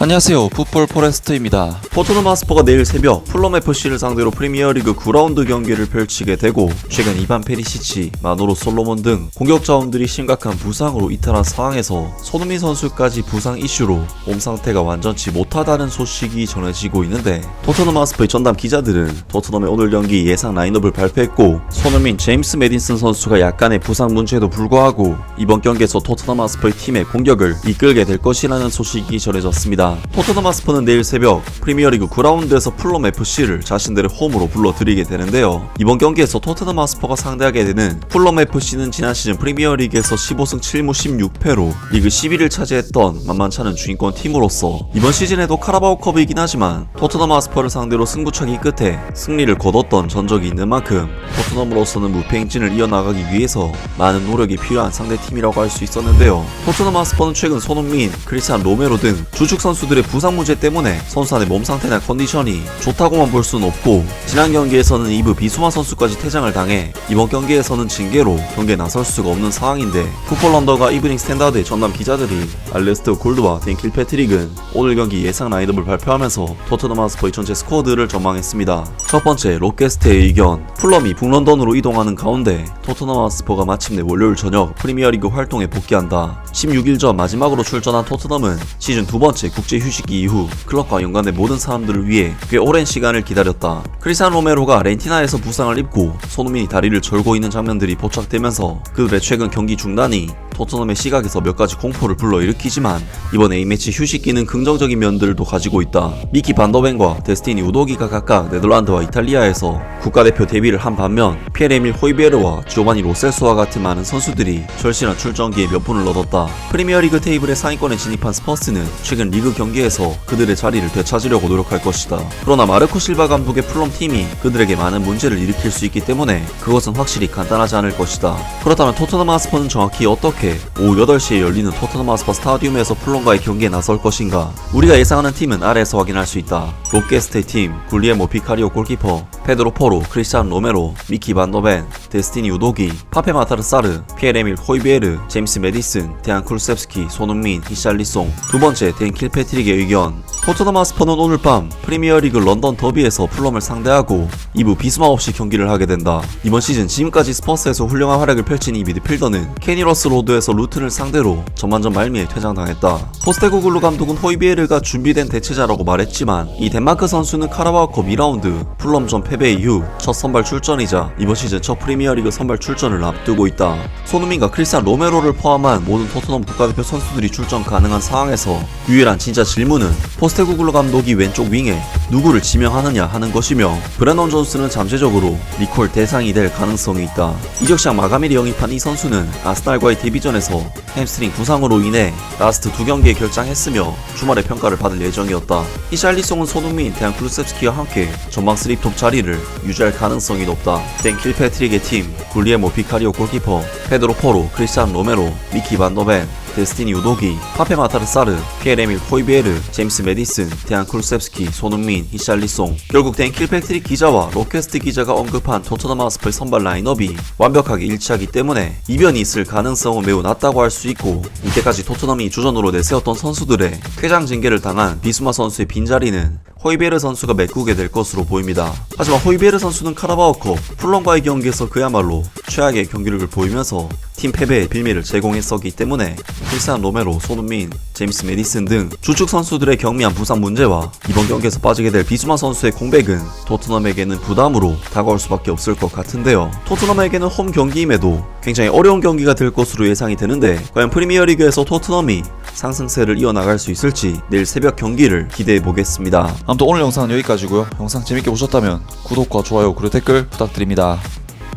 안녕하세요, 풋볼 포레스트입니다. 토트넘 하스퍼가 내일 새벽 풀럼 FC를 상대로 프리미어리그 9라운드 경기를 펼치게 되고, 최근 이반 페리시치, 마노로 솔로몬 등 공격 자원들이 심각한 부상으로 이탈한 상황에서 손흥민 선수까지 부상 이슈로 몸 상태가 완전치 못하다는 소식이 전해지고 있는데, 토트넘 하스퍼의 전담 기자들은 토트넘의 오늘 경기 예상 라인업을 발표했고, 손흥민, 제임스 메디슨 선수가 약간의 부상 문제에도 불구하고 이번 경기에서 토트넘 하스퍼의 팀의 공격을 이끌게 될 것이라는 소식이 전해졌습니다. 토트넘 하스퍼는 내일 새벽 프리미어리그 9라운드에서 풀럼 FC를 자신들의 홈으로 불러들이게 되는데요. 이번 경기에서 토트넘 하스퍼가 상대하게 되는 풀럼 FC는 지난 시즌 프리미어리그에서 15승 7무 16패로 리그 10위를 차지했던 만만찮은 주인공 팀으로서 이번 시즌에도 카라바오컵이긴 하지만 토트넘 하스퍼를 상대로 승부차기 끝에 승리를 거뒀던 전적이 있는 만큼 토트넘으로서는 무패 행진을 이어나가기 위해서 많은 노력이 필요한 상대팀이라고 할 수 있었는데요. 토트넘 하스퍼는 최근 손흥민, 크리스찬 로메로 등 주축 선수들의 부상 문제 때문에 선수단의 몸 상태나 컨디션이 좋다고만 볼 수는 없고, 지난 경기에서는 이브 비수마 선수까지 퇴장을 당해 이번 경기에서는 징계로 경기에 나설 수가 없는 상황인데, 풋볼 런더가 이브닝 스탠다드의 전담 기자들이 알레스트 골드와 댄 킬패트릭은 오늘 경기 예상 라인업을 발표하면서 토트넘 하스퍼의 전체 스쿼드를 전망했습니다. 첫 번째, 로켓스트의 의견. 풀럼이 북런던으로 이동하는 가운데 토트넘 하스퍼가 마침내 월요일 저녁 프리미어리그 활동에 복귀한다. 16일 전 마지막으로 출전한 토트넘은 시즌 두 번째 국제 휴식기 이후 클럽과 연관된 모든 사람들을 위해 꽤 오랜 시간을 기다렸다. 크리스찬 로메로가 렌티나에서 부상을 입고 손흥민이 다리를 절고 있는 장면들이 포착되면서 그들의 최근 경기 중단이 토트넘의 시각에서 몇 가지 공포를 불러일으키지만, 이번 A매치 휴식기는 긍정적인 면들도 가지고 있다. 미키 반더벤과 데스티니 우도기가 각각 네덜란드와 이탈리아에서 국가대표 데뷔를 한 반면, 피에르 에밀 호이베르와 지오바니 로셀소와 같은 많은 선수들이 절실한 출전기에 몇 분을 얻었다. 프리미어리그 테이블의 상위권에 진입한 스퍼스는 최근 리그 경기에서 그들의 자리를 되찾으려고 노력할 것이다. 그러나 마르코 실바 감독의 풀럼 팀이 그들에게 많은 문제를 일으킬 수 있기 때문에 그것은 확실히 간단하지 않을 것이다. 그렇다면 토트넘 하스퍼는 정확히 어떻게 오후 8시에 열리는 토트넘 하스퍼 스타디움에서 풀럼과의 경기에 나설 것인가? 우리가 예상하는 팀은 아래에서 확인할 수 있다. 로켓스테이 팀, 굴리에모 비카리오 골키퍼, 페드로 포로, 크리스찬 로메로, 미키 반더벤, 데스티니 우도기, 파페 마타르 사르, 피에르 에밀 호이베르, 제임스 메디슨, 데안 쿨셉스키, 손흥민, 히샬리송. 두 번째, 댄 킬패트릭의 의견. 토트넘 하스퍼는 오늘 밤 프리미어리그 런던 더비에서 풀럼을 상대하고 2부 비수마 없이 경기를 하게 된다. 이번 시즌 지금까지 스퍼스에서 훌륭한 활약을 펼친 이 미드필더는 케니러스 로드에서 루튼을 상대로 전반전 말미에 퇴장당했다. 포스테코글루 감독은 호이비에르가 준비된 대체자라고 말했지만, 이 덴마크 선수는 카라바오컵 2라운드 풀럼전 패배 이후 첫 선발 출전이자 이번 시즌 첫 프리미어리그 선발 출전을 앞두고 있다. 손흥민과 크리스찬 로메로를 포함한 모든 토트넘 국가대표 선수들이 출전 가능한 상황에서 유일한 진짜 질문은 포스테코글루 감독이 왼쪽 윙에 누구를 지명하느냐 하는 것이며, 브래넌 존스는 잠재적으로 리콜 대상이 될 가능성이 있다. 이적 시장 마감일에 영입한 이 선수는 아스날과의 데뷔전에서 햄스트링 부상으로 인해 라스트 두 경기에 결장했으며 주말에 평가를 받을 예정이었다. 히샬리송은 손흥민, 데안 쿨셉스키와 함께 전방 3톱 자리를 유지할 가능성이 높다. 댄 킬패트릭의 팀, 굴리에모 비카리오 골키퍼, 페드로 포로, 크리스찬 로메로, 미키 반더벤, 데스티니 우도기, 파페 마타르 사르, 피에르 에밀 호이베르, 제임스 메디슨, 데안 쿨셉스키, 손흥민, 히샬리송. 결국 댄 킬패트릭 기자와 로켓스트 기자가 언급한 토트넘 하스퍼의 선발 라인업이 완벽하게 일치하기 때문에 이변이 있을 가능성은 매우 낮다고 할 수 있고, 이때까지 토트넘이 주전으로 내세웠던 선수들의 퇴장 징계를 당한 비수마 선수의 빈자리는 호이베르 선수가 메꾸게 될 것으로 보입니다. 하지만 호이베르 선수는 카라바오컵 풀럼과의 경기에서 그야말로 최악의 경기력을 보이면서 팀 패배의 빌미를 제공했었기 때문에 크리스찬 로메로, 손흥민, 제임스 메디슨 등 주축 선수들의 경미한 부상 문제와 이번 경기에서 빠지게 될 비수마 선수의 공백은 토트넘에게는 부담으로 다가올 수밖에 없을 것 같은데요. 토트넘에게는 홈 경기임에도 굉장히 어려운 경기가 될 것으로 예상이 되는데, 과연 프리미어리그에서 토트넘이 상승세를 이어나갈 수 있을지 내일 새벽 경기를 기대해보겠습니다. 아무튼 오늘 영상은 여기까지고요. 영상 재밌게 보셨다면 구독과 좋아요 그리고 댓글 부탁드립니다.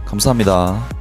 감사합니다.